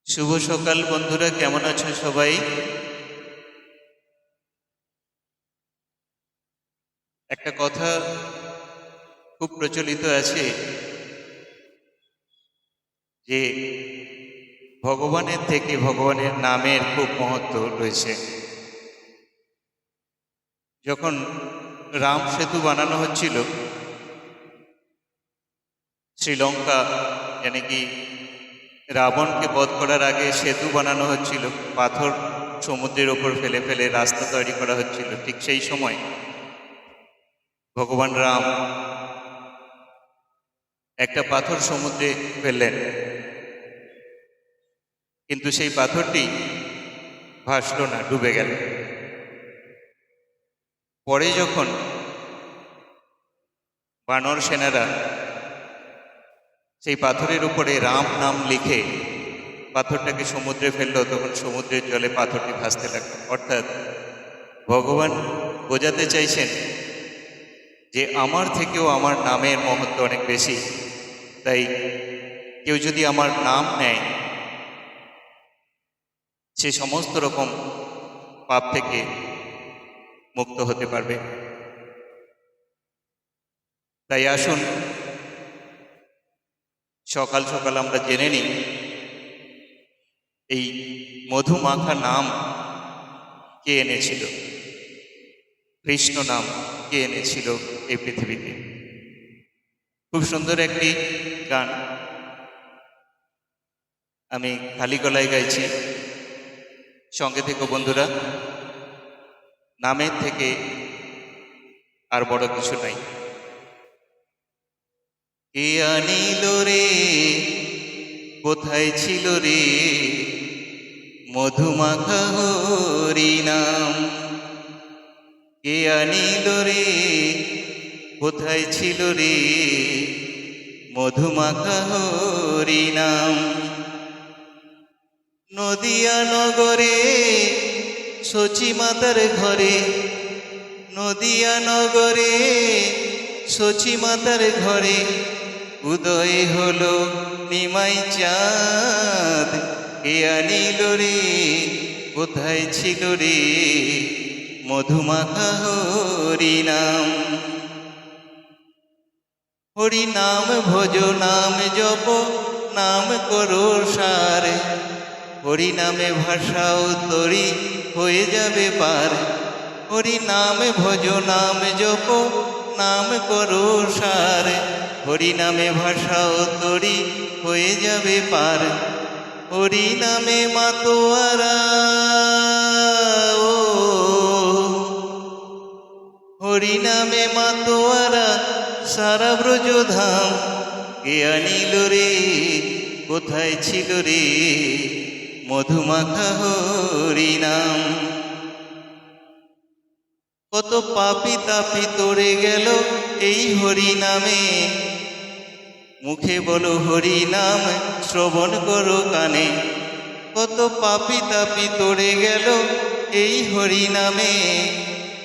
শুভ সকাল বন্ধুরা, কেমন আছো সবাই? একটা কথা খুব প্রচলিত আছে যে ভগবানের থেকে ভগবানের নামের খুব মহত্ব রয়েছে। যখন রাম সেতু বানানো হচ্ছিল শ্রীলঙ্কা, মানে কি রাবণকে বধ করার আগে সেতু বানানো হচ্ছিল, পাথর সমুদ্রের ওপর ফেলে ফেলে রাস্তা তৈরি করা হচ্ছিল। ঠিক সেই সময় ভগবান রাম একটা পাথর সমুদ্রে ফেললেন, কিন্তু সেই পাথরটি ভাসল না, ডুবে গেল। পরে যখন বানর সেনারা সেই পাথরের উপরে রাম নাম লিখে পাথরটাকে সমুদ্রে ফেললো, তখন সমুদ্রের জলে পাথরটি ভাসতে লাগলো। অর্থাৎ ভগবান বোঝাতে চাইছেন যে আমার থেকেও আমার নামের মহত্ব অনেক বেশি। তাই কেউ যদি আমার নাম নেয়, সে সমস্ত রকম পাপ থেকে মুক্ত হতে পারবে। তাই আসুন সকাল সকাল আমরা জেনে নিই এই মধুমাখা নাম কে এনেছিল, কৃষ্ণ নাম কে এনেছিল এই পৃথিবীতে। খুব সুন্দর একটি গান আমি খালি গলায় গাইছি, সঙ্গে থেকো বন্ধুরা। নামের থেকে আর বড় কিছু নাই। কে আনিল রে, কোথায় ছিল রে, মধুমাখা হরি নাম। কে আনিল রে, কোথায় ছিল রে, মধুমাখা হরি নাম। নদিয়া নগরে সচি মাতার ঘরে, নদিয়া নগরে সচি মাতার ঘরে, উদয় হলো নিমাই চাঁদ। কে আনিল রে, কোথায় ছিল রে, মধুমাখা হরি নাম। হরি নাম ভজ, নাম জপ, নাম করো সার। হরি নামে ভাষাও তরি হয়ে যাবে পার। হরি নাম ভজ, নাম জপ, নাম করো সার। হরি নামে ভাষাও তরি হয়ে যাবে পার। হরি নামে মাতোয়ারা, হরি নামে মাতোয়ারা সারা ব্রজধাম। কে আনিল রে, কোথায় ছিল রে, মধুমাখা হরি নাম। কত পাপি তাপি তরে গেল এই হরি নামে, মুখে বলো হরি নাম, শ্রবণ করো কানে। কত পাপি তাপি তরে গেল এই হরি নামে,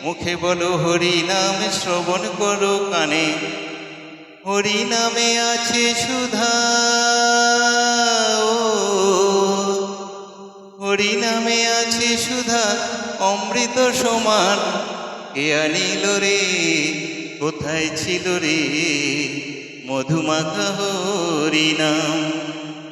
মুখে বলো হরি নাম, শ্রবণ করো কানে। হরি নামে আছে সুধা, হরি নামে আছে সুধা অমৃত সমান। কে আনিল রে, কোথায় ছিল রে, মধুমাখা হরি নাম।